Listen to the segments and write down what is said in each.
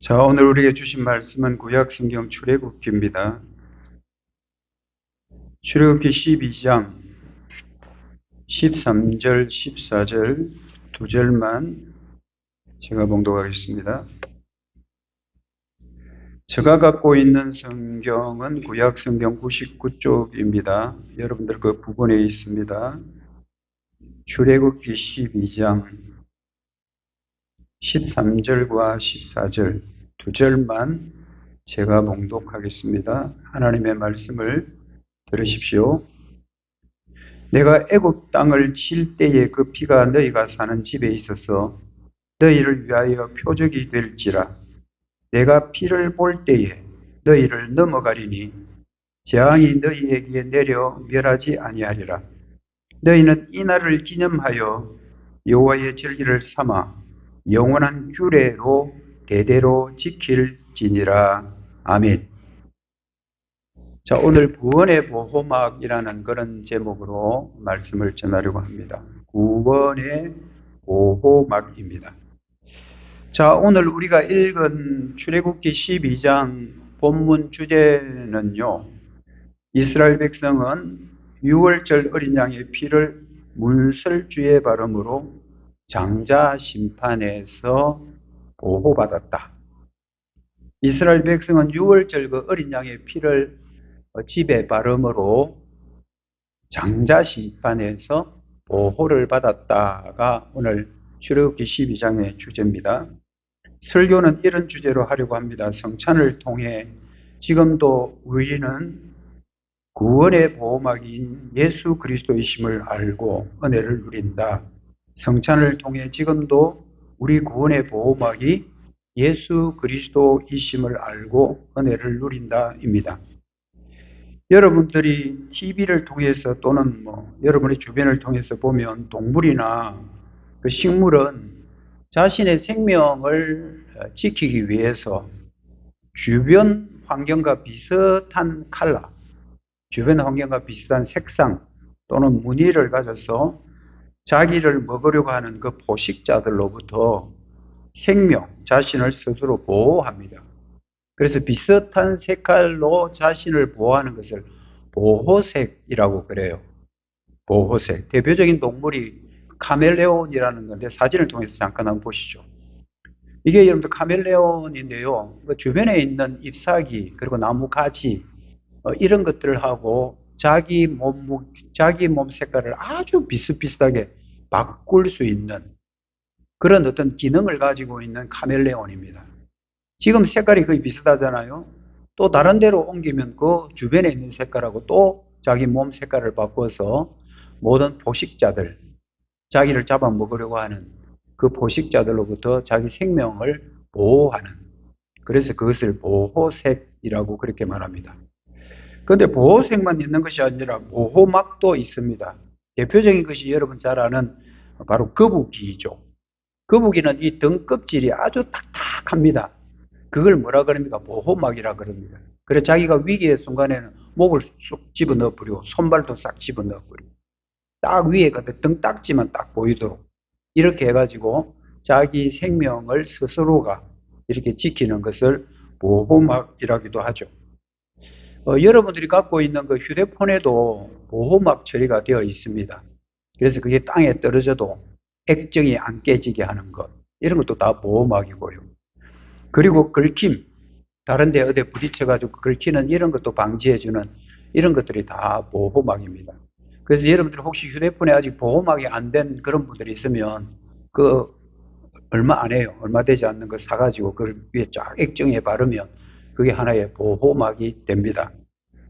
자, 오늘 우리에게 주신 말씀은 구약 성경 출애굽기입니다. 출애굽기 12장 13절, 14절 두 절만 제가 봉독하겠습니다. 제가 갖고 있는 성경은 구약 성경 99쪽입니다. 여러분들 그 부분에 있습니다. 출애굽기 12장 13절과 14절 두 절만 제가 봉독하겠습니다. 하나님의 말씀을 들으십시오. 내가 애굽 땅을 칠 때에 그 피가 너희가 사는 집에 있어서 너희를 위하여 표적이 될지라. 내가 피를 볼 때에 너희를 넘어가리니 재앙이 너희에게 내려 멸하지 아니하리라. 너희는 이 날을 기념하여 여호와의 절기를 삼아 영원한 규례로 대대로 지킬지니라. 아멘. 자, 오늘 구원의 보호막이라는 그런 제목으로 말씀을 전하려고 합니다. 구원의 보호막입니다. 자, 오늘 우리가 읽은 출애굽기 12장 본문 주제는요, 이스라엘 백성은 유월절 어린 양의 피를 문설주의 발음으로 장자 심판에서 보호받았다. 이스라엘 백성은 유월절 그 어린 양의 피를 집의 발음으로 장자 심판에서 보호를 받았다가 오늘 출애굽기 12장의 주제입니다. 설교는 이런 주제로 하려고 합니다. 성찬을 통해 지금도 우리는 구원의 보호막인 예수 그리스도이심을 알고 은혜를 누린다. 성찬을 통해 지금도 우리 구원의 보호막이 예수 그리스도이심을 알고 은혜를 누린다입니다. 여러분들이 TV를 통해서 또는 여러분의 주변을 통해서 보면 동물이나 그 식물은 자신의 생명을 지키기 위해서 주변 환경과 비슷한 컬러, 주변 환경과 비슷한 색상 또는 무늬를 가져서 자기를 먹으려고 하는 그 포식자들로부터 생명, 자신을 스스로 보호합니다. 그래서 비슷한 색깔로 자신을 보호하는 것을 보호색이라고 그래요. 보호색. 대표적인 동물이 카멜레온이라는 건데 사진을 통해서 잠깐 한번 보시죠. 이게 여러분들 카멜레온인데요. 주변에 있는 잎사귀 그리고 나무 가지 이런 것들하고 자기 몸 색깔을 아주 비슷비슷하게 바꿀 수 있는 그런 어떤 기능을 가지고 있는 카멜레온입니다. 지금 색깔이 거의 비슷하잖아요. 또 다른 데로 옮기면 그 주변에 있는 색깔하고 또 자기 몸 색깔을 바꿔서 모든 포식자들, 자기를 잡아먹으려고 하는 그 포식자들로부터 자기 생명을 보호하는, 그래서 그것을 보호색이라고 그렇게 말합니다. 그런데 보호색만 있는 것이 아니라 보호막도 있습니다. 대표적인 것이 여러분 잘 아는 바로 거북이죠. 거북이는 이 등껍질이 아주 딱딱합니다. 그걸 뭐라 그럽니까? 보호막이라 그럽니다. 그래서 자기가 위기의 순간에는 목을 쏙 집어넣어 버리고 손발도 싹 집어넣어 버리고 딱 위에 등딱지만 딱 보이도록 이렇게 해가지고 자기 생명을 스스로가 이렇게 지키는 것을 보호막이라기도 하죠. 여러분들이 갖고 있는 그 휴대폰에도 보호막 처리가 되어 있습니다. 그래서 그게 땅에 떨어져도 액정이 안 깨지게 하는 것, 이런 것도 다 보호막이고요. 그리고 긁힘, 다른 데 어디 부딪혀가지고 긁히는 이런 것도 방지해주는 이런 것들이 다 보호막입니다. 그래서 여러분들 혹시 휴대폰에 아직 보호막이 안 된 그런 분들이 있으면 그 얼마 안 해요. 얼마 되지 않는 거 사가지고 그걸 위에 쫙 액정에 바르면 그게 하나의 보호막이 됩니다.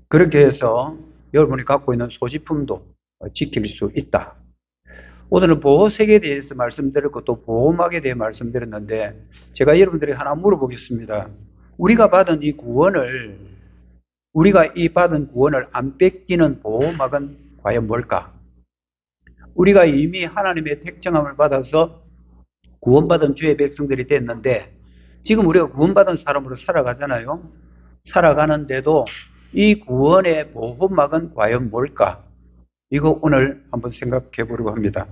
그렇게 해서 여러분이 갖고 있는 소지품도 지킬 수 있다. 오늘은 보호색에 대해서 말씀드렸고 또 보호막에 대해 말씀드렸는데 제가 여러분들에게 하나 물어보겠습니다. 우리가 받은 이 받은 구원을 안 뺏기는 보호막은 과연 뭘까? 우리가 이미 하나님의 택정함을 받아서 구원받은 주의 백성들이 됐는데 지금 우리가 구원받은 사람으로 살아가잖아요. 살아가는데도 이 구원의 보호막은 과연 뭘까? 이거 오늘 한번 생각해 보려고 합니다.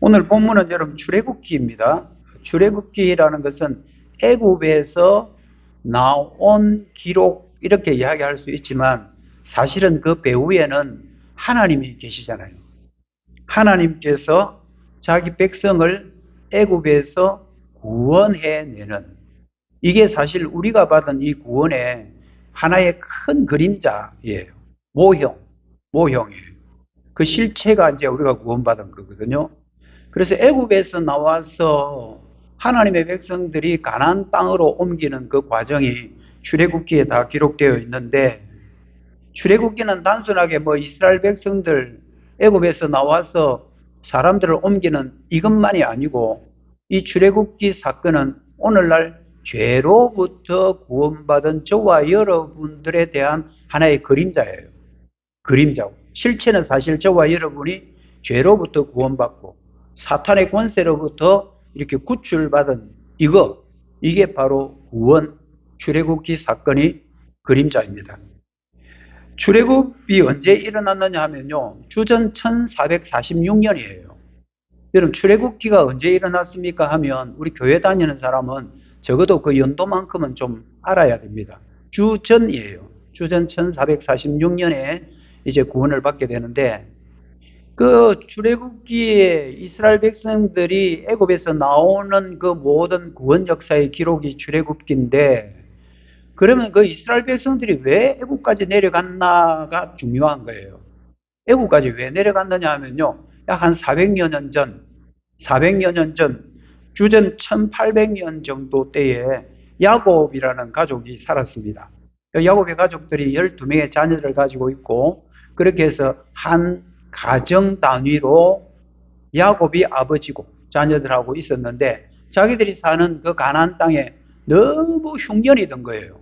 오늘 본문은 여러분 출애굽기입니다. 출애굽기라는 것은 애굽에서 나온 기록 이렇게 이야기할 수 있지만 사실은 그 배후에는 하나님이 계시잖아요. 하나님께서 자기 백성을 애굽에서 구원해내는, 이게 사실 우리가 받은 이 구원의 하나의 큰 그림자예요. 모형이에요. 그 실체가 이제 우리가 구원받은 거거든요. 그래서 애굽에서 나와서 하나님의 백성들이 가나안 땅으로 옮기는 그 과정이 출애굽기에 다 기록되어 있는데, 출애굽기는 단순하게 뭐 이스라엘 백성들 애굽에서 나와서 사람들을 옮기는 이것만이 아니고, 이 출애굽기 사건은 오늘날 죄로부터 구원받은 저와 여러분들에 대한 하나의 그림자예요. 그림자고, 실체는 사실 저와 여러분이 죄로부터 구원받고 사탄의 권세로부터 이렇게 구출받은 이게 바로 구원, 출애굽기 사건이 그림자입니다. 출애굽이 언제 일어났느냐 하면요, 주전 1446년이에요. 여러분, 출애굽기가 언제 일어났습니까 하면 우리 교회 다니는 사람은 적어도 그 연도만큼은 좀 알아야 됩니다. 주전이에요. 주전 1446년에 이제 구원을 받게 되는데, 그 출애굽기에 이스라엘 백성들이 애굽에서 나오는 그 모든 구원 역사의 기록이 출애굽기인데, 그러면 그 이스라엘 백성들이 왜 애굽까지 내려갔나가 중요한 거예요. 애굽까지 왜 내려갔느냐 하면요, 약 한 400여 년 전, 주전 1800년 정도 때에 야곱이라는 가족이 살았습니다. 야곱의 가족들이 12명의 자녀를 가지고 있고, 그렇게 해서 한 가정 단위로 야곱이 아버지고 자녀들하고 있었는데, 자기들이 사는 그 가나안 땅에 너무 흉년이 든 거예요.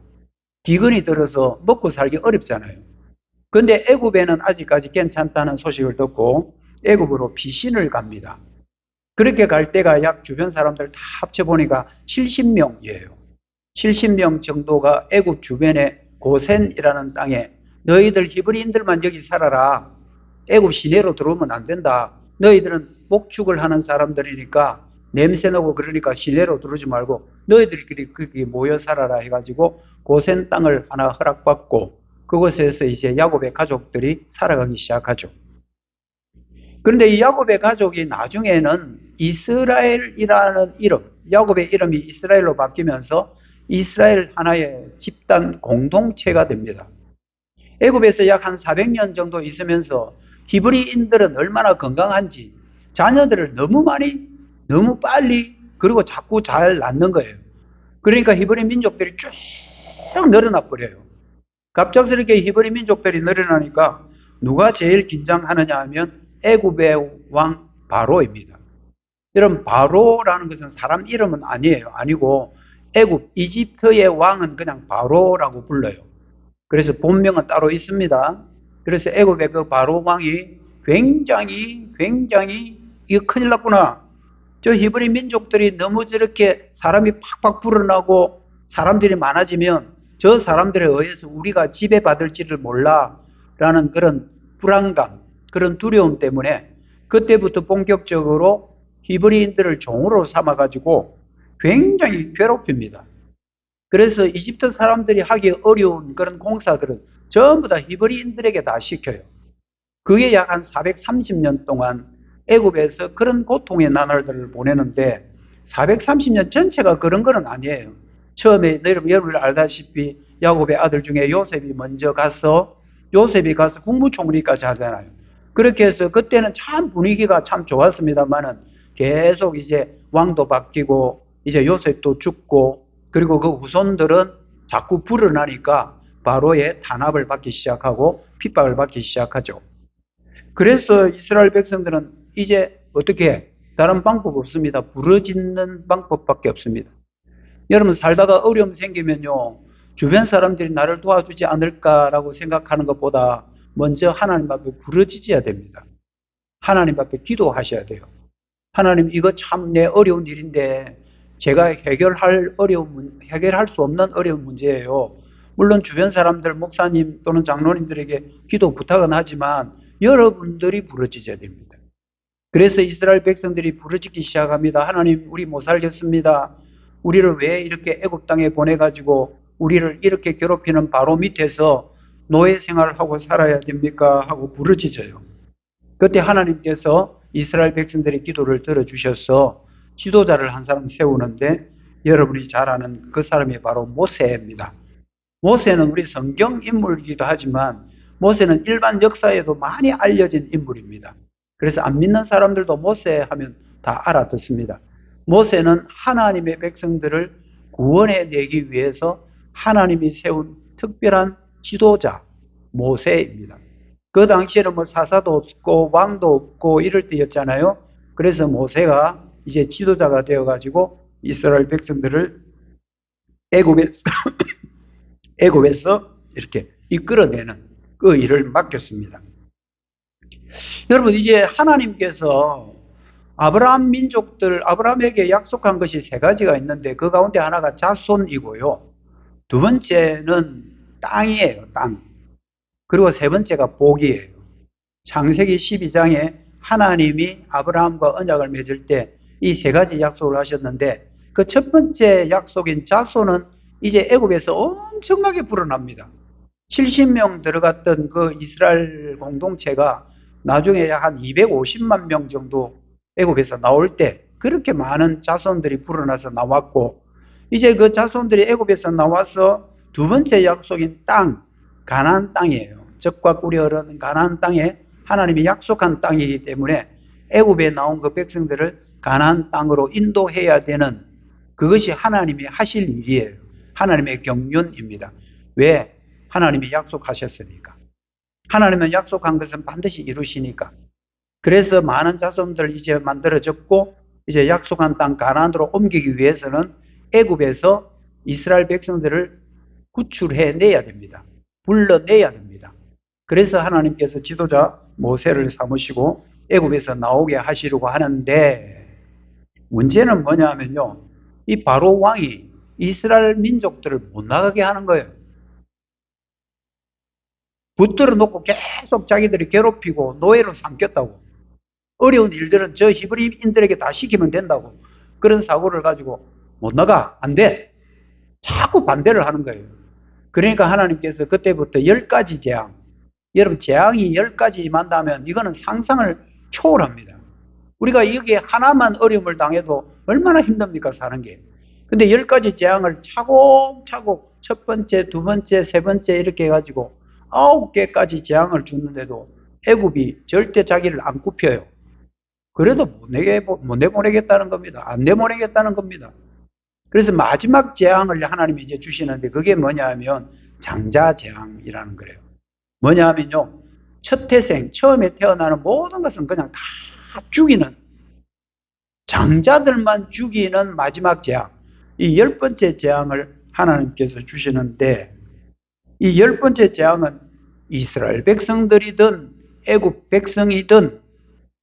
기근이 들어서 먹고 살기 어렵잖아요. 근데 애굽에는 아직까지 괜찮다는 소식을 듣고 애굽으로 피신을 갑니다. 그렇게 갈 때가 약 주변 사람들 다 합쳐보니까 70명이에요. 70명 정도가 애굽 주변의 고센이라는 땅에, 너희들 히브리인들만 여기 살아라. 애굽 시내로 들어오면 안 된다. 너희들은 목축을 하는 사람들이니까 냄새나고 그러니까 시내로 들어오지 말고 너희들끼리 거기 모여 살아라 해가지고 고센 땅을 하나 허락받고 그곳에서 이제 야곱의 가족들이 살아가기 시작하죠. 그런데 이 야곱의 가족이 나중에는 이스라엘이라는 이름, 야곱의 이름이 이스라엘로 바뀌면서 이스라엘 하나의 집단 공동체가 됩니다. 애굽에서 약 한 400년 정도 있으면서 히브리인들은 얼마나 건강한지 자녀들을 너무 많이, 너무 빨리, 그리고 자꾸 잘 낳는 거예요. 그러니까 히브리 민족들이 쭉 늘어나 버려요. 갑작스럽게 히브리 민족들이 늘어나니까 누가 제일 긴장하느냐 하면 애굽의 왕 바로입니다. 여러분, 바로라는 것은 사람 이름은 아니고 애굽 이집트의 왕은 그냥 바로라고 불러요. 그래서 본명은 따로 있습니다. 그래서 애굽의 그 바로 왕이 굉장히 이거 큰일 났구나. 저 히브리 민족들이 너무 저렇게 사람이 팍팍 불어나고 사람들이 많아지면 저 사람들에 의해서 우리가 지배받을지를 몰라 라는 그런 불안감, 그런 두려움 때문에 그때부터 본격적으로 히브리인들을 종으로 삼아가지고 굉장히 괴롭힙니다. 그래서 이집트 사람들이 하기 어려운 그런 공사들은 전부 다 히브리인들에게 다 시켜요. 그게 약 한 430년 동안 애굽에서 그런 고통의 나날들을 보내는데, 430년 전체가 그런 건 아니에요. 처음에 여러분 알다시피 야곱의 아들 중에 요셉이 가서 국무총리까지 하잖아요. 그렇게 해서 그때는 참 분위기가 참 좋았습니다만은 계속 이제 왕도 바뀌고 이제 요셉도 죽고, 그리고 그 후손들은 자꾸 불어나니까 바로의 탄압을 받기 시작하고 핍박을 받기 시작하죠. 그래서 이스라엘 백성들은 이제 어떻게 해? 다른 방법 없습니다. 부르짖는 방법밖에 없습니다. 여러분, 살다가 어려움 생기면요, 주변 사람들이 나를 도와주지 않을까라고 생각하는 것보다 먼저 하나님 앞에 부르짖어야 됩니다. 하나님 앞에 기도하셔야 돼요. 하나님, 이거 참 내 어려운 일인데 제가 해결할 수 없는 어려운 문제예요. 물론 주변 사람들, 목사님 또는 장로님들에게 기도 부탁은 하지만 여러분들이 부르짖어야 됩니다. 그래서 이스라엘 백성들이 부르짖기 시작합니다. 하나님, 우리 못 살겠습니다. 우리를 왜 이렇게 애굽 땅에 보내가지고 우리를 이렇게 괴롭히는 바로 밑에서 노예 생활을 하고 살아야 됩니까? 하고 부르짖어요. 그때 하나님께서 이스라엘 백성들의 기도를 들어주셔서 지도자를 한 사람 세우는데 여러분이 잘 아는 그 사람이 바로 모세입니다. 모세는 우리 성경 인물이기도 하지만 모세는 일반 역사에도 많이 알려진 인물입니다. 그래서 안 믿는 사람들도 모세 하면 다 알아듣습니다. 모세는 하나님의 백성들을 구원해 내기 위해서 하나님이 세운 특별한 지도자 모세입니다. 그 당시에는 뭐 사사도 없고 왕도 없고 이럴 때였잖아요. 그래서 모세가 이제 지도자가 되어가지고 이스라엘 백성들을 애굽에서 애굽에서 이렇게 이끌어내는 그 일을 맡겼습니다. 여러분, 이제 하나님께서 아브라함 민족들, 아브라함에게 약속한 것이 세 가지가 있는데 그 가운데 하나가 자손이고요. 두 번째는 땅이에요, 땅. 그리고 세 번째가 복이에요. 창세기 12장에 하나님이 아브라함과 언약을 맺을 때 이 세 가지 약속을 하셨는데 그 첫 번째 약속인 자손은 이제 애굽에서 엄청나게 불어납니다. 70명 들어갔던 그 이스라엘 공동체가 나중에 약 한 250만 명 정도 애굽에서 나올 때 그렇게 많은 자손들이 불어나서 나왔고, 이제 그 자손들이 애굽에서 나와서 두 번째 약속인 땅, 가나안 땅이에요. 젖과 꿀이 흐르는 가나안 땅에 하나님이 약속한 땅이기 때문에 애굽에 나온 그 백성들을 가나안 땅으로 인도해야 되는, 그것이 하나님이 하실 일이에요. 하나님의 경륜입니다. 왜? 하나님이 약속하셨으니까. 하나님은 약속한 것은 반드시 이루시니까. 그래서 많은 자손들 이제 만들어졌고, 이제 약속한 땅 가나안으로 옮기기 위해서는 애굽에서 이스라엘 백성들을 구출해내야 됩니다. 불러내야 됩니다. 그래서 하나님께서 지도자 모세를 삼으시고 애굽에서 나오게 하시려고 하는데, 문제는 뭐냐면요, 이 바로 왕이 이스라엘 민족들을 못 나가게 하는 거예요. 붙들어 놓고 계속 자기들이 괴롭히고 노예로 삼겼다고. 어려운 일들은 저 히브리인들에게 다 시키면 된다고. 그런 사고를 가지고 못 나가, 안 돼. 자꾸 반대를 하는 거예요. 그러니까 하나님께서 그때부터 10가지 재앙, 여러분 재앙이 10가지 임한다면 이거는 상상을 초월합니다. 우리가 여기에 하나만 어려움을 당해도 얼마나 힘듭니까, 사는 게. 근데 10가지 재앙을 차곡차곡 첫 번째, 두 번째, 세 번째 이렇게 해가지고 9개까지 재앙을 주는데도 애굽이 절대 자기를 안 굽혀요. 그래도 못 내보내겠다는 겁니다. 안 내보내겠다는 겁니다. 그래서 마지막 재앙을 하나님이 이제 주시는데 그게 뭐냐 하면 장자 재앙이라는 거예요. 뭐냐 하면요, 첫 태생, 처음에 태어나는 모든 것은 그냥 다 죽이는, 장자들만 죽이는 마지막 재앙, 이 10번째 재앙을 하나님께서 주시는데, 이 10번째 재앙은 이스라엘 백성들이든 애굽 백성이든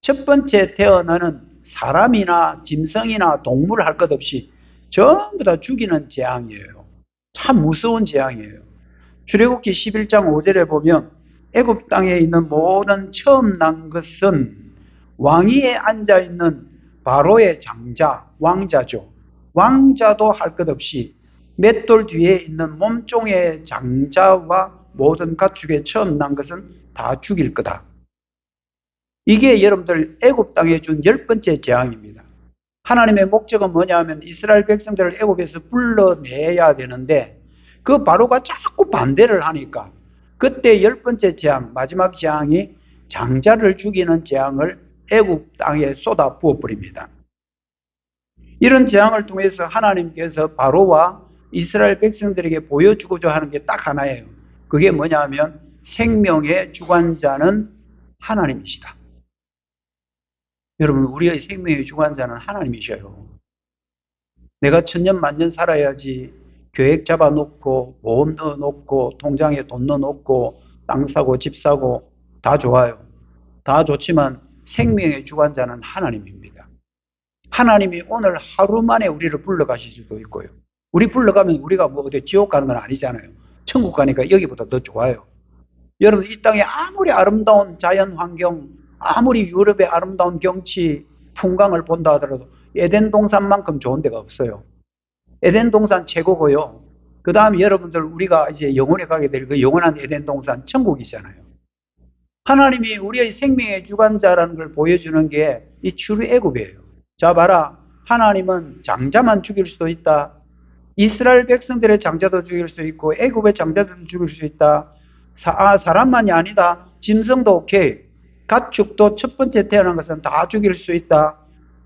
첫 번째 태어나는 사람이나 짐승이나 동물 할 것 없이 전부 다 죽이는 재앙이에요. 참 무서운 재앙이에요. 출애굽기 11장 5절에 보면 애굽 땅에 있는 모든 처음 난 것은 왕위에 앉아있는 바로의 장자, 왕자죠. 왕자도 할 것 없이 맷돌 뒤에 있는 몸종의 장자와 모든 가축에 처음 난 것은 다 죽일 거다. 이게 여러분들 애굽 땅에 준 10번째 재앙입니다. 하나님의 목적은 뭐냐 하면 이스라엘 백성들을 애굽에서 불러내야 되는데 그 바로가 자꾸 반대를 하니까 그때 10번째 재앙, 마지막 재앙이 장자를 죽이는 재앙을 애굽 땅에 쏟아 부어버립니다. 이런 재앙을 통해서 하나님께서 바로와 이스라엘 백성들에게 보여주고자 하는 게 딱 하나예요. 그게 뭐냐 하면 생명의 주관자는 하나님이시다. 여러분, 우리의 생명의 주관자는 하나님이셔요. 내가 천년 만년 살아야지 계획 잡아놓고 보험 넣어놓고 통장에 돈 넣어놓고 땅 사고 집 사고 다 좋아요. 다 좋지만 생명의 주관자는 하나님입니다. 하나님이 오늘 하루 만에 우리를 불러가실 수도 있고요. 우리 불러가면 우리가 뭐 어디 지옥 가는 건 아니잖아요. 천국 가니까 여기보다 더 좋아요. 여러분, 이 땅에 아무리 아름다운 자연 환경, 아무리 유럽의 아름다운 경치, 풍광을 본다 하더라도 에덴 동산만큼 좋은 데가 없어요. 에덴 동산 최고고요. 그 다음에 여러분들 우리가 이제 영원에 가게 될 그 영원한 에덴 동산 천국이잖아요. 하나님이 우리의 생명의 주관자라는 걸 보여주는 게 이 출애굽이에요. 자 봐라. 하나님은 장자만 죽일 수도 있다. 이스라엘 백성들의 장자도 죽일 수 있고 애굽의 장자도 죽일 수 있다. 사람만이 아니다. 짐승도 오케이. 가축도 첫 번째 태어난 것은 다 죽일 수 있다.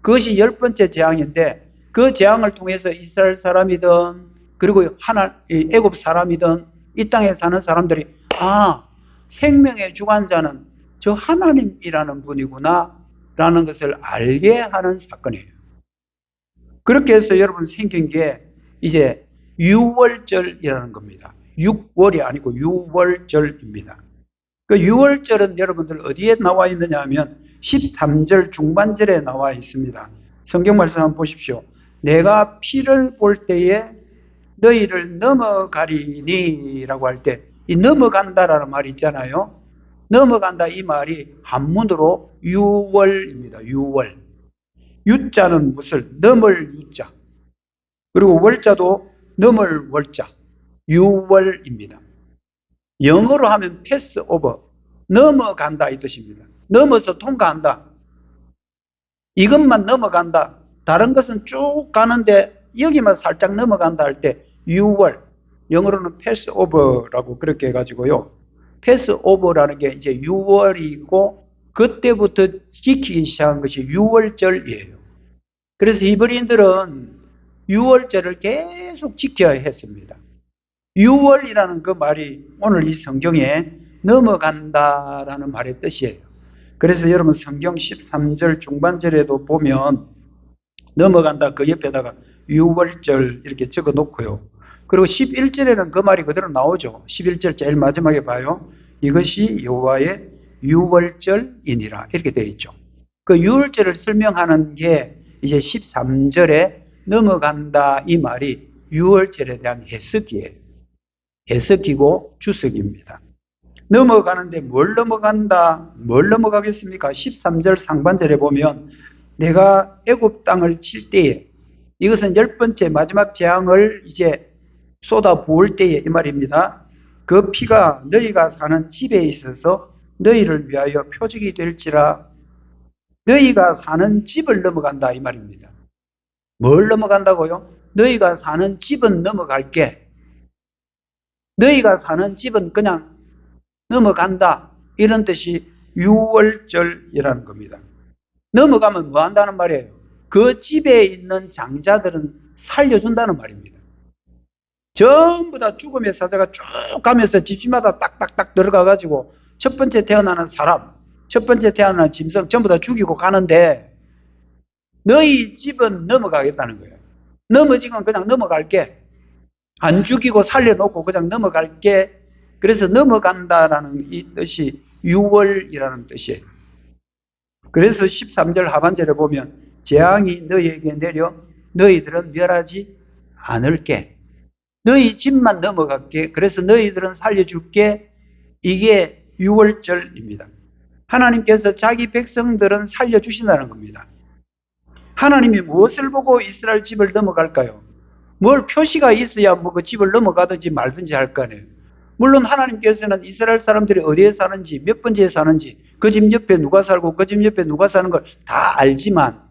그것이 10번째 재앙인데 그 재앙을 통해서 이스라엘 사람이든 그리고 애굽 사람이든 이 땅에 사는 사람들이 생명의 주관자는 저 하나님이라는 분이구나 라는 것을 알게 하는 사건이에요. 그렇게 해서 여러분 생긴 게 이제 유월절이라는 겁니다. 6월이 아니고 유월절입니다. 그 유월절은 여러분들 어디에 나와 있느냐 하면 13절 중반절에 나와 있습니다. 성경 말씀 한번 보십시오. 내가 피를 볼 때에 너희를 넘어가리니 라고 할 때 이 넘어간다라는 말이 있잖아요. 넘어간다 이 말이 한문으로 유월입니다. 유월. 유자는 무슨 넘을 유자. 그리고 월자도 넘을 월자. 유월입니다. 영어로 하면 패스 오버. 넘어간다 이 뜻입니다. 넘어서 통과한다. 이것만 넘어간다. 다른 것은 쭉 가는데 여기만 살짝 넘어간다 할 때 유월. 영어로는 패스 오버라고 그렇게 해가지고요. 패스 오버라는 게 이제 6월이고 그때부터 지키기 시작한 것이 6월절이에요. 그래서 히브리인들은 6월절을 계속 지켜야 했습니다. 6월이라는 그 말이 오늘 이 성경에 넘어간다라는 말의 뜻이에요. 그래서 여러분 성경 13절 중반절에도 보면 넘어간다 그 옆에다가 6월절 이렇게 적어 놓고요. 그리고 11절에는 그 말이 그대로 나오죠. 11절 제일 마지막에 봐요. 이것이 여호와의 유월절이니라 이렇게 되어 있죠. 그 유월절을 설명하는 게 이제 13절에 넘어간다 이 말이 유월절에 대한 해석이에요. 해석이고 주석입니다. 넘어가는데 뭘 넘어간다? 뭘 넘어가겠습니까? 13절 상반절에 보면 내가 애굽 땅을 칠 때에 이것은 10번째 마지막 재앙을 이제 쏟아 부을 때에 이 말입니다. 그 피가 너희가 사는 집에 있어서 너희를 위하여 표적이 될지라. 너희가 사는 집을 넘어간다 이 말입니다. 뭘 넘어간다고요? 너희가 사는 집은 넘어갈게. 너희가 사는 집은 그냥 넘어간다. 이런 뜻이 유월절이라는 겁니다. 넘어가면 뭐 한다는 말이에요? 그 집에 있는 장자들은 살려준다는 말입니다. 전부 다 죽음의 사자가 쭉 가면서 집집마다 딱딱딱 들어가가지고 첫 번째 태어나는 사람, 첫 번째 태어나는 짐승 전부 다 죽이고 가는데 너희 집은 넘어가겠다는 거예요. 넘어지건 그냥 넘어갈게. 안 죽이고 살려놓고 그냥 넘어갈게. 그래서 넘어간다라는 이 뜻이 유월이라는 뜻이에요. 그래서 13절 하반절에 보면 재앙이 너희에게 내려 너희들은 멸하지 않을게. 너희 집만 넘어갈게. 그래서 너희들은 살려줄게. 이게 유월절입니다. 하나님께서 자기 백성들은 살려주신다는 겁니다. 하나님이 무엇을 보고 이스라엘 집을 넘어갈까요? 뭘 표시가 있어야 뭐 그 집을 넘어가든지 말든지 할 거 아니에요. 물론 하나님께서는 이스라엘 사람들이 어디에 사는지 몇 번째에 사는지 그 집 옆에 누가 살고 그 집 옆에 누가 사는 걸 다 알지만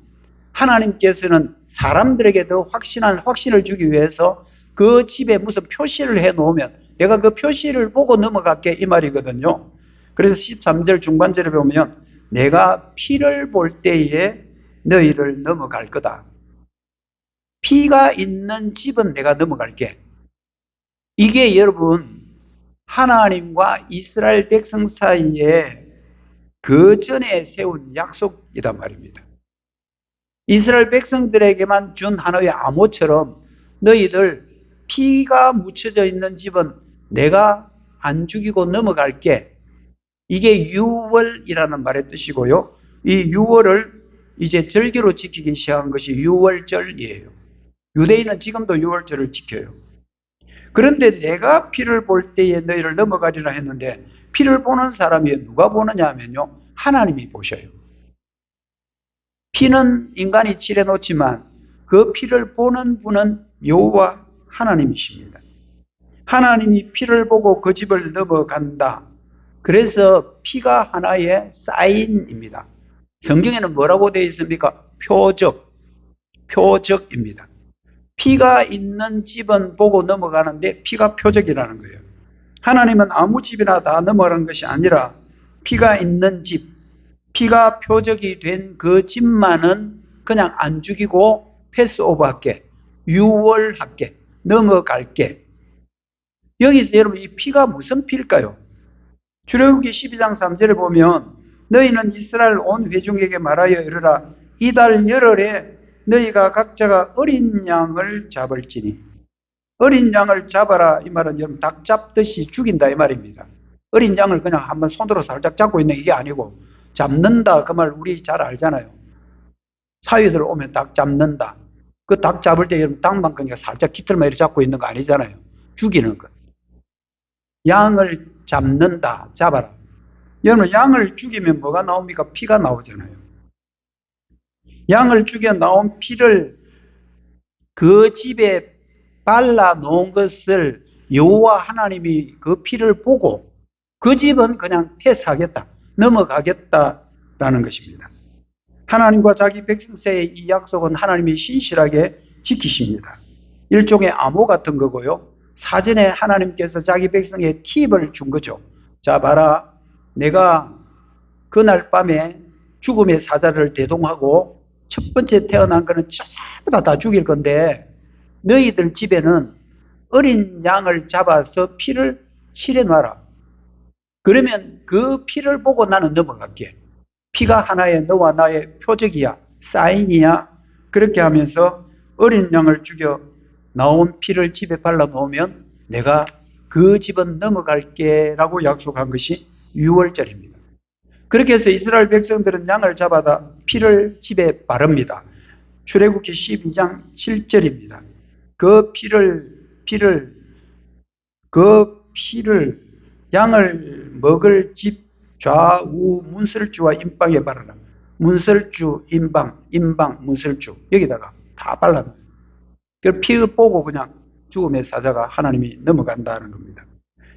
하나님께서는 사람들에게 더 확신한 확신을 주기 위해서 그 집에 무슨 표시를 해 놓으면 내가 그 표시를 보고 넘어갈게 이 말이거든요. 그래서 13절 중반절에 보면 내가 피를 볼 때에 너희를 넘어갈 거다. 피가 있는 집은 내가 넘어갈게. 이게 여러분 하나님과 이스라엘 백성 사이에 그 전에 세운 약속이란 말입니다. 이스라엘 백성들에게만 준 하나의 암호처럼 너희들 피가 묻혀져 있는 집은 내가 안 죽이고 넘어갈게. 이게 유월이라는 말의 뜻이고요. 이 유월을 이제 절기로 지키기 시작한 것이 유월절이에요. 유대인은 지금도 유월절을 지켜요. 그런데 내가 피를 볼 때에 너희를 넘어가리라 했는데 피를 보는 사람이 누가 보느냐 하면요. 하나님이 보셔요. 피는 인간이 칠해놓지만 그 피를 보는 분은 여호와 하나님이십니다. 하나님이 피를 보고 그 집을 넘어간다. 그래서 피가 하나의 사인입니다. 성경에는 뭐라고 되어 있습니까? 표적입니다. 피가 있는 집은 보고 넘어가는데 피가 표적이라는 거예요. 하나님은 아무 집이나 다 넘어가는 것이 아니라 피가 있는 집, 피가 표적이 된 그 집만은 그냥 안 죽이고 패스오버할게, 유월할게, 넘어갈게. 여기서 여러분 이 피가 무슨 피일까요? 출애굽기 12장 3절에 보면 너희는 이스라엘 온 회중에게 말하여 이르라 이달 열흘에 너희가 각자가 어린 양을 잡을지니 어린 양을 잡아라 이 말은 여러분 닭 잡듯이 죽인다 이 말입니다. 어린 양을 그냥 한번 손으로 살짝 잡고 있는 게 아니고 잡는다 그 말 우리 잘 알잖아요. 사위들 오면 닭 잡는다. 그 닭 잡을 때 여러분 닭만 그냥 살짝 깃털만 이렇게 잡고 있는 거 아니잖아요. 죽이는 것. 양을 잡는다, 잡아라. 여러분 양을 죽이면 뭐가 나옵니까? 피가 나오잖아요. 양을 죽여 나온 피를 그 집에 발라 놓은 것을 여호와 하나님이 그 피를 보고 그 집은 그냥 패스하겠다, 넘어가겠다라는 것입니다. 하나님과 자기 백성 사이의 이 약속은 하나님이 신실하게 지키십니다. 일종의 암호 같은 거고요. 사전에 하나님께서 자기 백성에 팁을 준 거죠. 자 봐라, 내가 그날 밤에 죽음의 사자를 대동하고 첫 번째 태어난 거는 전부 다 죽일 건데 너희들 집에는 어린 양을 잡아서 피를 칠해놔라. 그러면 그 피를 보고 나는 넘어갈게. 피가 하나의 너와 나의 표적이야, 사인이야. 그렇게 하면서 어린 양을 죽여 나온 피를 집에 발라 놓으면 내가 그 집은 넘어갈게 라고 약속한 것이 유월절입니다. 그렇게 해서 이스라엘 백성들은 양을 잡아다 피를 집에 바릅니다. 출애굽기 12장 7절입니다. 그 피를 양을 먹을 집 좌우 문설주와 임방에 바르라. 문설주, 임방, 문설주 여기다가 다 발라놔요. 그 피 보고 그냥 죽음의 사자가 하나님이 넘어간다는 겁니다.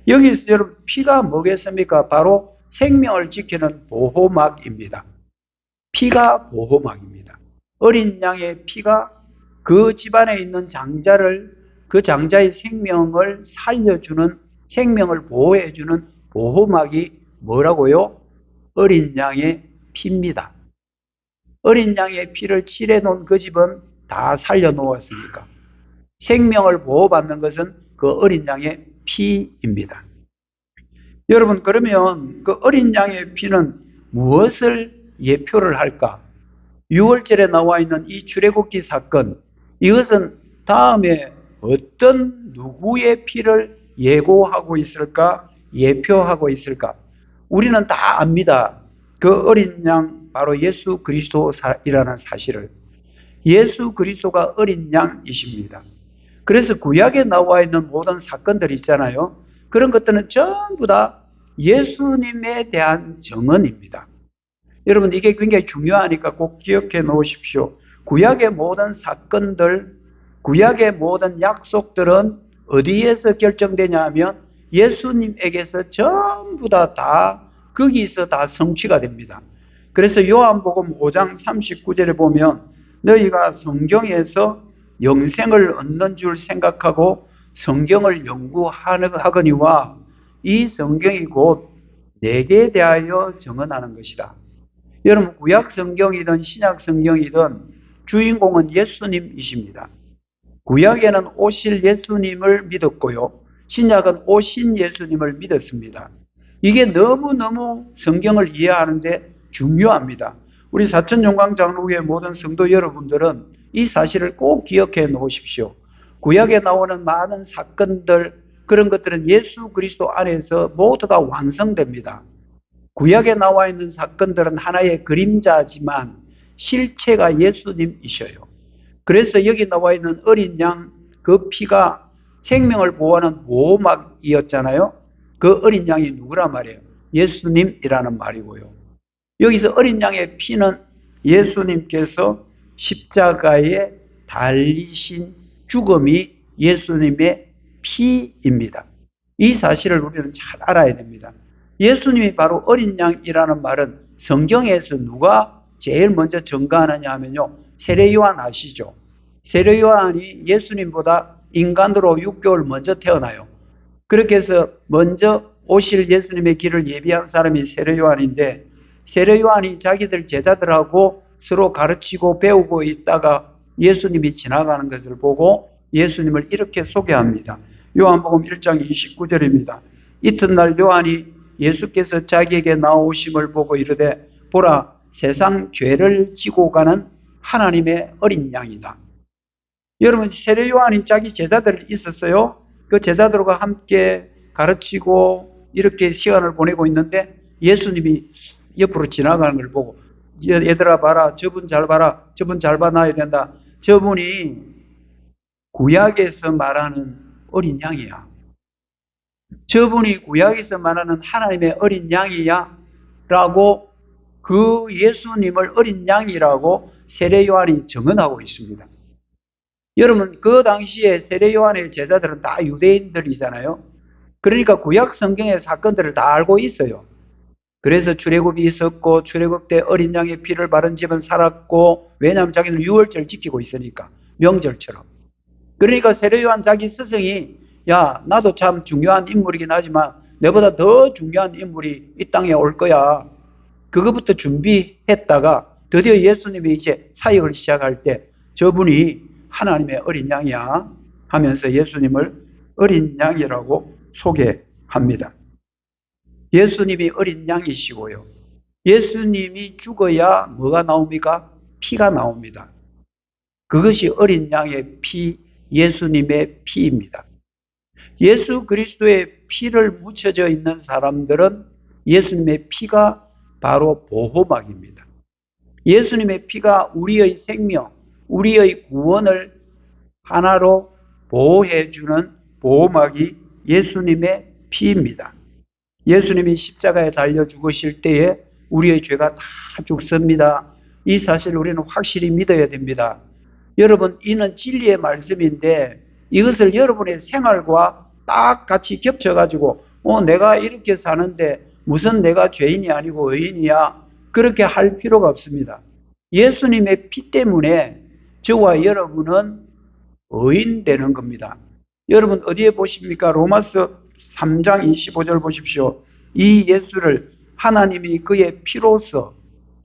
여기서 여러분 피가 뭐겠습니까? 바로 생명을 지키는 보호막입니다. 피가 보호막입니다. 어린 양의 피가 그 집안에 있는 장자를 그 장자의 생명을 살려주는 생명을 보호해주는 보호막이 뭐라고요? 어린 양의 피입니다. 어린 양의 피를 칠해놓은 그 집은 다 살려놓았으니까 생명을 보호받는 것은 그 어린 양의 피입니다. 여러분 그러면 그 어린 양의 피는 무엇을 예표를 할까? 6월절에 나와 있는 이 출애굽기 사건, 이것은 다음에 어떤 누구의 피를 예고하고 있을까? 예표하고 있을까? 우리는 다 압니다. 그 어린 양 바로 예수 그리스도이라는 사실을. 예수 그리스도가 어린 양이십니다. 그래서 구약에 나와 있는 모든 사건들 있잖아요. 그런 것들은 전부 다 예수님에 대한 증언입니다. 여러분 이게 굉장히 중요하니까 꼭 기억해 놓으십시오. 구약의 모든 사건들, 구약의 모든 약속들은 어디에서 결정되냐 하면 예수님에게서 전부 다 거기서 다 성취가 됩니다. 그래서 요한복음 5장 39절에 보면 너희가 성경에서 영생을 얻는 줄 생각하고 성경을 연구하거니와 이 성경이 곧 내게 대하여 증언하는 것이다. 여러분 구약 성경이든 신약 성경이든 주인공은 예수님이십니다. 구약에는 오실 예수님을 믿었고요. 신약은 오신 예수님을 믿었습니다. 이게 너무너무 성경을 이해하는데 중요합니다. 우리 사천영광장로교회 모든 성도 여러분들은 이 사실을 꼭 기억해 놓으십시오. 구약에 나오는 많은 사건들, 그런 것들은 예수 그리스도 안에서 모두 다 완성됩니다. 구약에 나와 있는 사건들은 하나의 그림자지만 실체가 예수님이셔요. 그래서 여기 나와 있는 어린 양, 그 피가 생명을 보호하는 보호막이었잖아요. 그 어린 양이 누구란 말이에요? 예수님이라는 말이고요. 여기서 어린 양의 피는 예수님께서 십자가에 달리신 죽음이 예수님의 피입니다. 이 사실을 우리는 잘 알아야 됩니다. 예수님이 바로 어린 양이라는 말은 성경에서 누가 제일 먼저 증거하느냐 하면요, 세례 요한 아시죠? 세례 요한이 예수님보다 인간으로 6개월 먼저 태어나요. 그렇게 해서 먼저 오실 예수님의 길을 예비한 사람이 세례 요한인데, 세례 요한이 자기들 제자들하고 서로 가르치고 배우고 있다가 예수님이 지나가는 것을 보고 예수님을 이렇게 소개합니다. 요한복음 1장 29절입니다. 이튿날 요한이 예수께서 자기에게 나오심을 보고 이르되 보라, 세상 죄를 지고 가는 하나님의 어린 양이다. 여러분, 세례 요한이 자기 제자들 있었어요. 그 제자들과 함께 가르치고 이렇게 시간을 보내고 있는데 예수님이 옆으로 지나가는 걸 보고 얘들아 봐라, 저분 잘 봐라, 저분 잘 봐놔야 된다. 저분이 구약에서 말하는 어린 양이야. 저분이 구약에서 말하는 하나님의 어린 양이야 라고 그 예수님을 어린 양이라고 세례 요한이 증언하고 있습니다. 여러분, 그 당시에 세례 요한의 제자들은 다 유대인들이잖아요. 그러니까 구약 성경의 사건들을 다 알고 있어요. 그래서 출애굽이 있었고 출애굽 때 어린 양의 피를 바른 집은 살았고, 왜냐하면 자기는 유월절 지키고 있으니까, 명절처럼. 그러니까 세례 요한 자기 스승이 야, 나도 참 중요한 인물이긴 하지만 내보다 더 중요한 인물이 이 땅에 올 거야. 그것부터 준비했다가 드디어 예수님이 이제 사역을 시작할 때 저분이 하나님의 어린 양이야 하면서 예수님을 어린 양이라고 소개합니다. 예수님이 어린 양이시고요. 예수님이 죽어야 뭐가 나옵니까? 피가 나옵니다. 그것이 어린 양의 피, 예수님의 피입니다. 예수 그리스도의 피를 묻혀져 있는 사람들은 예수님의 피가 바로 보호막입니다. 예수님의 피가 우리의 생명, 우리의 구원을 하나로 보호해주는 보호막이 예수님의 피입니다. 예수님이 십자가에 달려 죽으실 때에 우리의 죄가 다 죽습니다. 이 사실을 우리는 확실히 믿어야 됩니다. 여러분, 이는 진리의 말씀인데 이것을 여러분의 생활과 딱 같이 겹쳐가지고 내가 이렇게 사는데 무슨 내가 죄인이 아니고 의인이야, 그렇게 할 필요가 없습니다. 예수님의 피 때문에 저와 여러분은 의인 되는 겁니다. 여러분 어디에 보십니까? 로마서 3장 25절 보십시오. 이 예수를 하나님이 그의 피로서,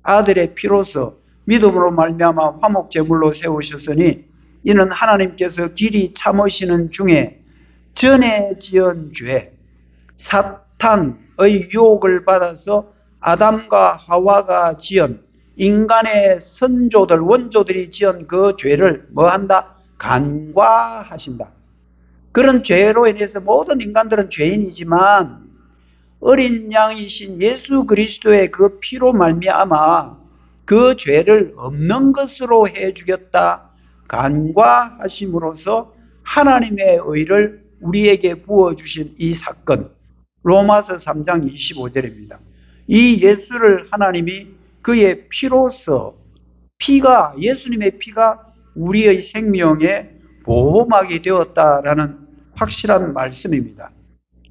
아들의 피로서 믿음으로 말미암아 화목제물로 세우셨으니 이는 하나님께서 길이 참으시는 중에 전에 지은 죄, 사탄의 유혹을 받아서 아담과 하와가 지은, 인간의 선조들, 원조들이 지은 그 죄를 뭐한다? 간과하신다. 그런 죄로 인해서 모든 인간들은 죄인이지만 어린 양이신 예수 그리스도의 그 피로 말미암아 그 죄를 없는 것으로 해주겠다 간과하심으로써 하나님의 의를 우리에게 부어주신 이 사건, 로마서 3장 25절입니다. 이 예수를 하나님이 그의 피로서, 피가, 예수님의 피가 우리의 생명의 보호막이 되었다라는 확실한 말씀입니다.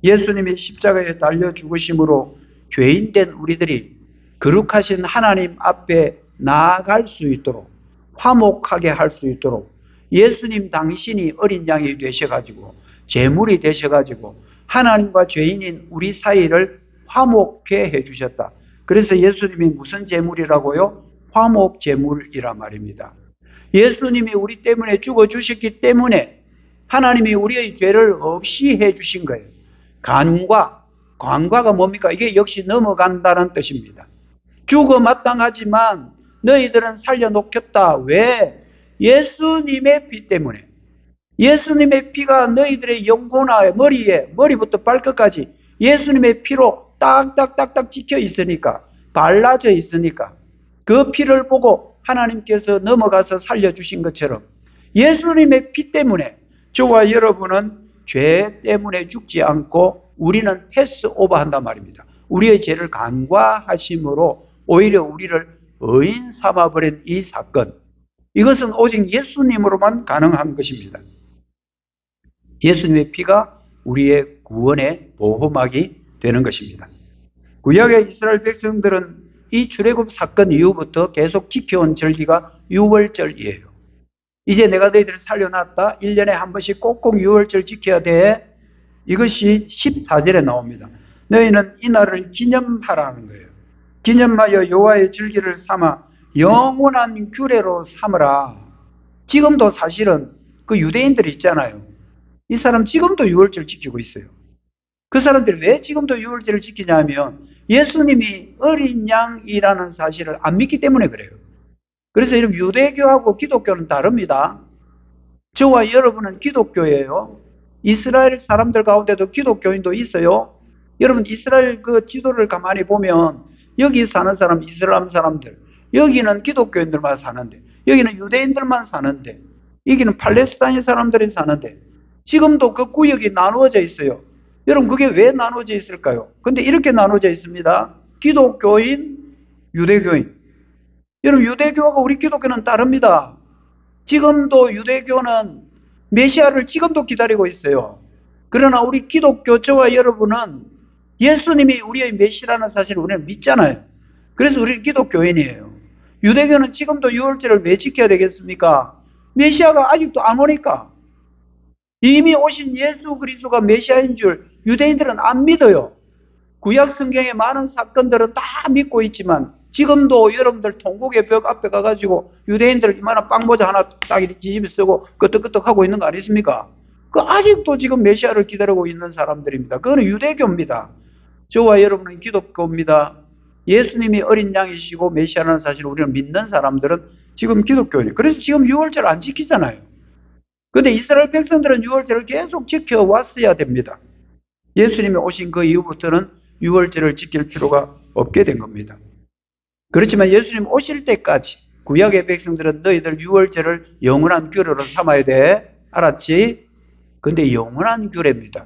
예수님이 십자가에 달려 죽으심으로 죄인된 우리들이 거룩하신 하나님 앞에 나아갈 수 있도록, 화목하게 할 수 있도록 예수님 당신이 어린 양이 되셔가지고 제물이 되셔가지고 하나님과 죄인인 우리 사이를 화목케 해주셨다. 그래서 예수님이 무슨 제물이라고요? 화목 제물이라 말입니다. 예수님이 우리 때문에 죽어주셨기 때문에 하나님이 우리의 죄를 없이 해주신 거예요. 간과가 뭡니까? 이게 역시 넘어간다는 뜻입니다. 죽어 마땅하지만 너희들은 살려놓겠다. 왜? 예수님의 피 때문에. 예수님의 피가 너희들의 영혼의 머리에, 머리부터 발끝까지 예수님의 피로 딱딱딱딱 찍혀 있으니까, 발라져 있으니까 그 피를 보고 하나님께서 넘어가서 살려주신 것처럼 예수님의 피 때문에 저와 여러분은 죄 때문에 죽지 않고 우리는 패스오버 한단 말입니다. 우리의 죄를 간과하심으로 오히려 우리를 의인 삼아버린 이 사건, 이것은 오직 예수님으로만 가능한 것입니다. 예수님의 피가 우리의 구원의 보호막이 되는 것입니다. 구약의 이스라엘 백성들은 이 출애굽 사건 이후부터 계속 지켜온 절기가 유월절이에요. 이제 내가 너희들을 살려놨다. 1년에 한 번씩 꼭꼭 유월절 지켜야 돼. 이것이 14절에 나옵니다. 너희는 이 날을 기념하라는 거예요. 기념하여 여호와의 절기를 삼아 영원한 규례로 삼으라. 지금도 사실은 그 유대인들이 있잖아요. 이 사람 지금도 유월절 지키고 있어요. 그 사람들이 왜 지금도 유월절을 지키냐면 예수님이 어린 양이라는 사실을 안 믿기 때문에 그래요. 그래서 이런 유대교하고 기독교는 다릅니다. 저와 여러분은 기독교예요. 이스라엘 사람들 가운데도 기독교인도 있어요. 여러분 이스라엘 그 지도를 가만히 보면 여기 사는 사람 이슬람 사람들, 여기는 기독교인들만 사는데, 여기는 유대인들만 사는데, 여기는 팔레스타인 사람들이 사는데, 지금도 그 구역이 나누어져 있어요. 여러분 그게 왜 나누어져 있을까요? 근데 이렇게 나누어져 있습니다. 기독교인, 유대교인. 여러분 유대교하고 우리 기독교는 다릅니다. 지금도 유대교는 메시아를 지금도 기다리고 있어요. 그러나 우리 기독교 저와 여러분은 예수님이 우리의 메시아라는 사실을 우리는 믿잖아요. 그래서 우리는 기독교인이에요. 유대교는 지금도 유월절을 왜 지켜야 되겠습니까? 메시아가 아직도 안 오니까. 이미 오신 예수 그리스도가 메시아인 줄 유대인들은 안 믿어요. 구약 성경의 많은 사건들은 다 믿고 있지만 지금도 여러분들 통곡의 벽 앞에 가가지고 유대인들 이만한 빵모자 하나 딱 뒤집어 쓰고 끄떡끄떡 하고 있는 거 아니십니까? 그 아직도 지금 메시아를 기다리고 있는 사람들입니다. 그거는 유대교입니다. 저와 여러분은 기독교입니다. 예수님이 어린 양이시고 메시아라는 사실을 우리는 믿는 사람들은 지금 기독교예요. 그래서 지금 유월절 안 지키잖아요. 그런데 이스라엘 백성들은 유월절을 계속 지켜왔어야 됩니다. 예수님이 오신 그 이후부터는 유월절을 지킬 필요가 없게 된 겁니다. 그렇지만 예수님 오실 때까지 구약의 백성들은 너희들 유월절을 영원한 규례로 삼아야 돼. 알았지? 근데 영원한 규례입니다.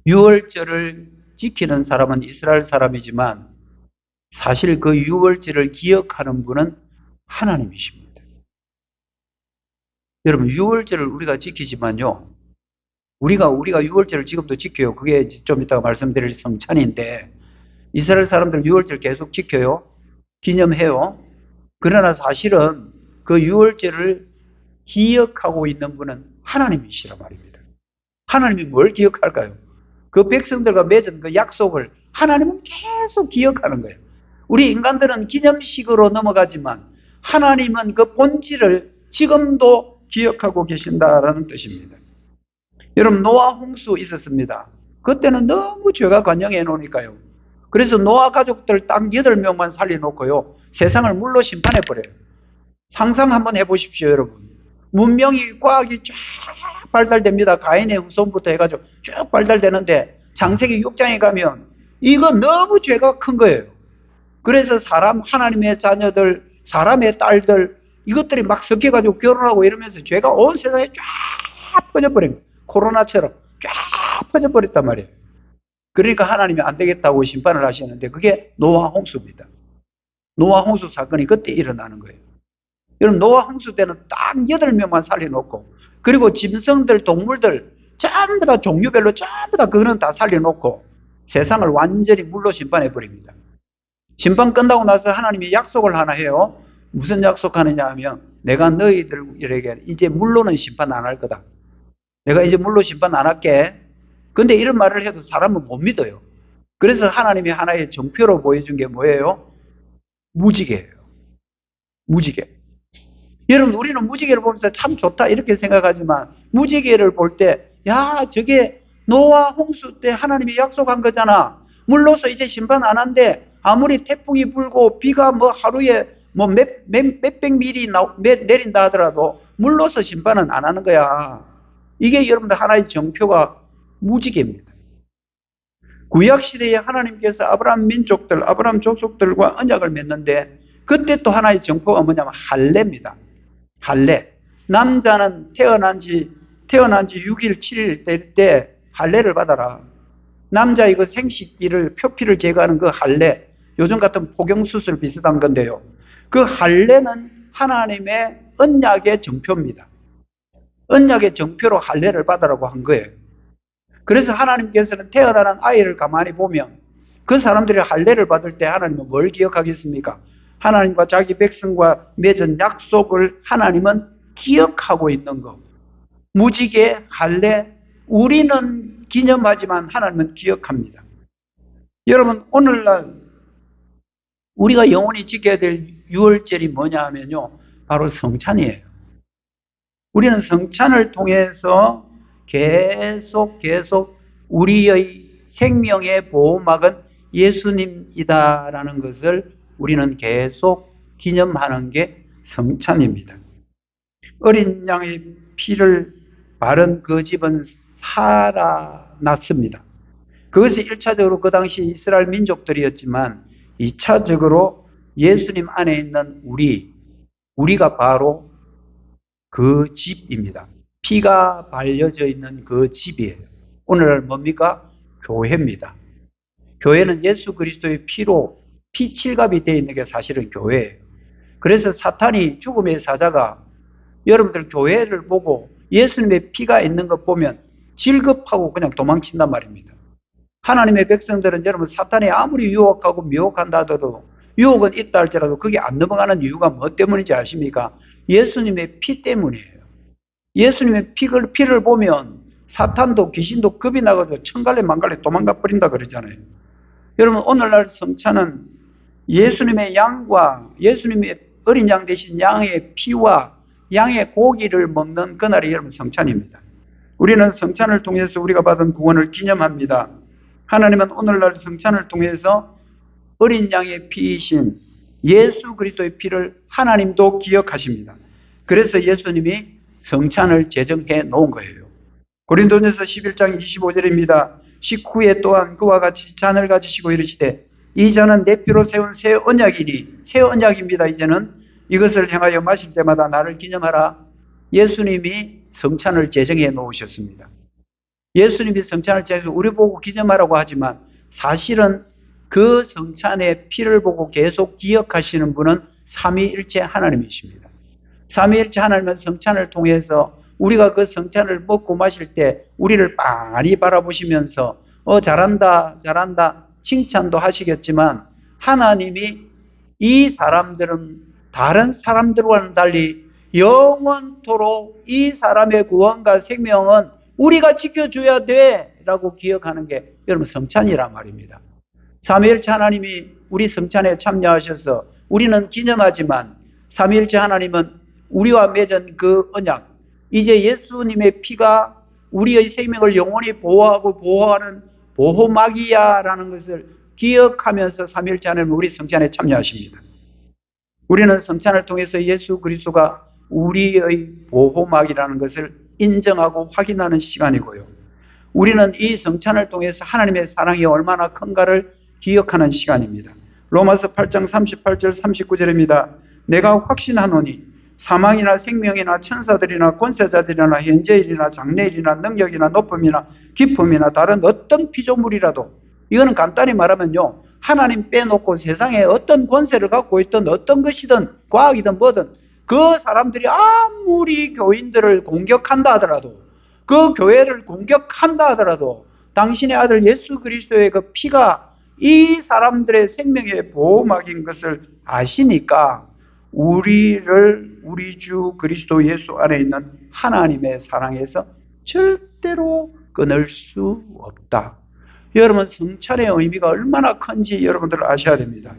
유월절을 지키는 사람은 이스라엘 사람이지만 사실 그 유월절을 기억하는 분은 하나님이십니다. 여러분 유월절을 우리가 지키지만요. 우리가 유월절을 지금도 지켜요. 그게 좀 이따가 말씀드릴 성찬인데 이스라엘 사람들 유월절 계속 지켜요. 기념해요. 그러나 사실은 그 유월절을 기억하고 있는 분은 하나님이시란 말입니다. 하나님이 뭘 기억할까요? 그 백성들과 맺은 그 약속을 하나님은 계속 기억하는 거예요. 우리 인간들은 기념식으로 넘어가지만 하나님은 그 본질을 지금도 기억하고 계신다라는 뜻입니다. 여러분 노아 홍수 있었습니다. 그때는 너무 죄가 관영해 놓으니까요. 그래서 노아 가족들 딱 8명만 살려놓고요. 세상을 물로 심판해버려요. 상상 한번 해보십시오, 여러분. 문명이, 과학이 쫙 발달됩니다. 가인의 후손부터 해가지고 쭉 발달되는데 창세기 6장에 가면 이거 너무 죄가 큰 거예요. 그래서 사람, 하나님의 자녀들, 사람의 딸들 이것들이 막 섞여가지고 결혼하고 이러면서 죄가 온 세상에 쫙 퍼져버린 거예요. 코로나처럼 쫙 퍼져버렸단 말이에요. 그러니까 하나님이 안 되겠다고 심판을 하시는데 그게 노아 홍수입니다. 노아 홍수 사건이 그때 일어나는 거예요. 여러분 노아 홍수 때는 딱 8명만 살려놓고 그리고 짐승들, 동물들 전부 다 종류별로 전부 다 그거는 다 살려놓고 세상을 완전히 물로 심판해버립니다. 심판 끝나고 나서 하나님이 약속을 하나 해요. 무슨 약속하느냐 하면 내가 너희들에게 이제 물로는 심판 안 할 거다. 내가 이제 물로 심판 안 할게. 근데 이런 말을 해도 사람은 못 믿어요. 그래서 하나님이 하나의 정표로 보여준 게 뭐예요? 무지개예요. 무지개. 여러분 우리는 무지개를 보면서 참 좋다 이렇게 생각하지만 무지개를 볼 때 야 저게 노아 홍수 때 하나님이 약속한 거잖아. 물로서 이제 심판 안 한대. 아무리 태풍이 불고 비가 뭐 하루에 뭐 몇백 미리 내린다 하더라도 물로서 심판은 안 하는 거야. 이게 여러분들 하나의 정표가 무지개입니다. 구약시대에 하나님께서 아브라함 민족들, 아브라함 족속들과 언약을 맺는데 그때 또 하나의 정표가 뭐냐면 할례입니다. 할례. 남자는 태어난 지 6일, 7일 될 때 할례를 받아라. 남자의 그 생식기를, 표피를 제거하는 그 할례. 요즘 같은 포경수술 비슷한 건데요. 그 할례는 하나님의 언약의 정표입니다. 언약의 정표로 할례를 받으라고 한 거예요. 그래서 하나님께서는 태어나는 아이를 가만히 보면 그 사람들이 할례를 받을 때 하나님은 뭘 기억하겠습니까? 하나님과 자기 백성과 맺은 약속을 하나님은 기억하고 있는 거. 무지개, 할례, 우리는 기념하지만 하나님은 기억합니다. 여러분, 오늘날 우리가 영원히 지켜야 될 유월절이 뭐냐 하면요, 바로 성찬이에요. 우리는 성찬을 통해서 계속 우리의 생명의 보호막은 예수님이다라는 것을 우리는 계속 기념하는 게 성찬입니다. 어린 양의 피를 바른 그 집은 살아났습니다. 그것이 1차적으로 그 당시 이스라엘 민족들이었지만 2차적으로 예수님 안에 있는 우리가 바로 그 집입니다. 피가 발려져 있는 그 집이에요. 오늘날 뭡니까? 교회입니다. 교회는 예수 그리스도의 피로 피칠갑이 되어 있는 게 사실은 교회예요. 그래서 사탄이 죽음의 사자가 여러분들 교회를 보고 예수님의 피가 있는 것 보면 질급하고 그냥 도망친단 말입니다. 하나님의 백성들은 여러분 사탄이 아무리 유혹하고 미혹한다 하더라도 유혹은 있다 할지라도 그게 안 넘어가는 이유가 뭐 때문인지 아십니까? 예수님의 피 때문이에요. 예수님의 피를 보면 사탄도 귀신도 겁이 나가지고 천갈래 만갈래 도망가 버린다 그러잖아요. 여러분 오늘날 성찬은 예수님의 양과 예수님의 어린 양 대신 양의 피와 양의 고기를 먹는 그날이 여러분 성찬입니다. 우리는 성찬을 통해서 우리가 받은 구원을 기념합니다. 하나님은 오늘날 성찬을 통해서 어린 양의 피이신 예수 그리스도의 피를 하나님도 기억하십니다. 그래서 예수님이 성찬을 제정해 놓은 거예요. 고린도전서 11장 25절입니다. 식후에 또한 그와 같이 잔을 가지시고 이르시되 이 잔은 내 피로 세운 새 언약이니 새 언약입니다. 이제는 이것을 행하여 마실 때마다 나를 기념하라. 예수님이 성찬을 제정해 놓으셨습니다. 예수님이 성찬을 제정해 우리 보고 기념하라고 하지만 사실은 그 성찬의 피를 보고 계속 기억하시는 분은 삼위일체 하나님이십니다. 삼위일체 하나님은 성찬을 통해서 우리가 그 성찬을 먹고 마실 때 우리를 많이 바라보시면서 잘한다 칭찬도 하시겠지만 하나님이 이 사람들은 다른 사람들과는 달리 영원토록 이 사람의 구원과 생명은 우리가 지켜줘야 돼 라고 기억하는 게 여러분 성찬이란 말입니다. 삼위일체 하나님이 우리 성찬에 참여하셔서 우리는 기념하지만 삼위일체 하나님은 우리와 맺은 그 언약, 이제 예수님의 피가 우리의 생명을 영원히 보호하고 보호하는 보호막이야라는 것을 기억하면서 삼위일체 하나님은 우리 성찬에 참여하십니다. 우리는 성찬을 통해서 예수 그리스도가 우리의 보호막이라는 것을 인정하고 확인하는 시간이고요. 우리는 이 성찬을 통해서 하나님의 사랑이 얼마나 큰가를 기억하는 시간입니다. 로마서 8장 38절 39절입니다. 내가 확신하노니 사망이나 생명이나 천사들이나 권세자들이나 현재일이나 장래일이나 능력이나 높음이나 깊음이나 다른 어떤 피조물이라도, 이거는 간단히 말하면요, 하나님 빼놓고 세상에 어떤 권세를 갖고 있든 어떤 것이든 과학이든 뭐든 그 사람들이 아무리 교인들을 공격한다 하더라도, 그 교회를 공격한다 하더라도 당신의 아들 예수 그리스도의 그 피가 이 사람들의 생명의 보호막인 것을 아시니까 우리를 우리 주 그리스도 예수 안에 있는 하나님의 사랑에서 절대로 끊을 수 없다. 여러분, 성찬의 의미가 얼마나 큰지 여러분들 아셔야 됩니다.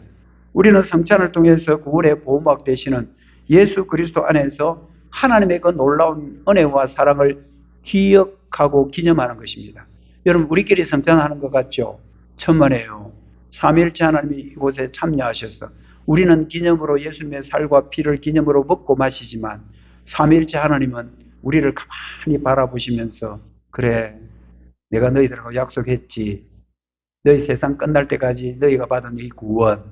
우리는 성찬을 통해서 구원의 보호막 되시는 예수 그리스도 안에서 하나님의 그 놀라운 은혜와 사랑을 기억하고 기념하는 것입니다. 여러분, 우리끼리 성찬하는 것 같죠? 천만에요. 삼위일체 하나님이 이곳에 참여하셔서 우리는 기념으로 예수님의 살과 피를 기념으로 먹고 마시지만 삼위일체 하나님은 우리를 가만히 바라보시면서 그래, 내가 너희들하고 약속했지. 너희 세상 끝날 때까지 너희가 받은 이 구원,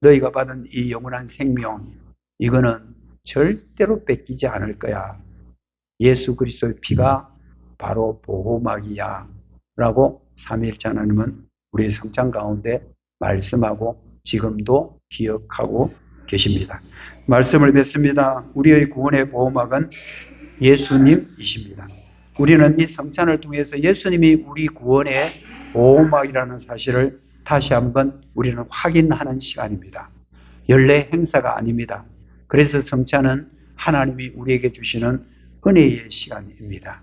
너희가 받은 이 영원한 생명, 이거는 절대로 뺏기지 않을 거야. 예수 그리스도의 피가 바로 보호막이야 라고 삼위일체 하나님은 우리의 성찬 가운데 말씀하고 지금도 기억하고 계십니다. 말씀을 맺습니다. 우리의 구원의 보호막은 예수님이십니다. 우리는 이 성찬을 통해서 예수님이 우리 구원의 보호막이라는 사실을 다시 한번 우리는 확인하는 시간입니다. 연례 행사가 아닙니다. 그래서 성찬은 하나님이 우리에게 주시는 은혜의 시간입니다.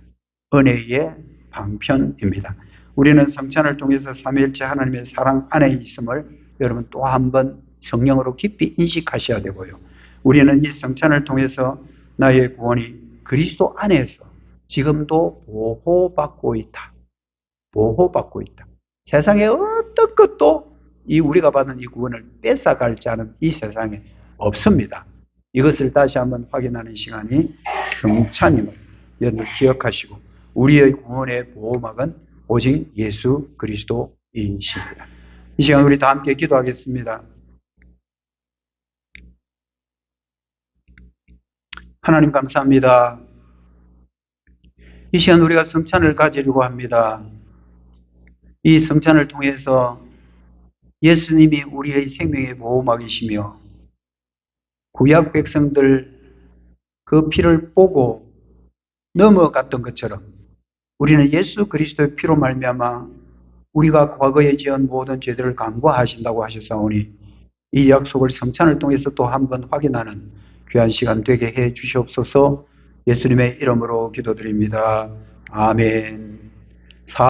은혜의 방편입니다. 우리는 성찬을 통해서 삼위일체 하나님의 사랑 안에 있음을 여러분 또 한 번 성령으로 깊이 인식하셔야 되고요. 우리는 이 성찬을 통해서 나의 구원이 그리스도 안에서 지금도 보호받고 있다. 보호받고 있다. 세상에 어떤 것도 이 우리가 받은 이 구원을 뺏어갈 자는 이 세상에 없습니다. 이것을 다시 한번 확인하는 시간이 성찬임을 여러분 기억하시고 우리의 구원의 보호막은 오직 예수 그리스도이십니다. 이 시간 우리 다 함께 기도하겠습니다. 하나님 감사합니다. 이 시간 우리가 성찬을 가지려고 합니다. 이 성찬을 통해서 예수님이 우리의 생명의 보호막이시며 구약 백성들 그 피를 보고 넘어갔던 것처럼 우리는 예수 그리스도의 피로 말미암아 우리가 과거에 지은 모든 죄들을 간과하신다고 하셨사오니 이 약속을 성찬을 통해서 또 한 번 확인하는 귀한 시간 되게 해 주시옵소서. 예수님의 이름으로 기도드립니다. 아멘.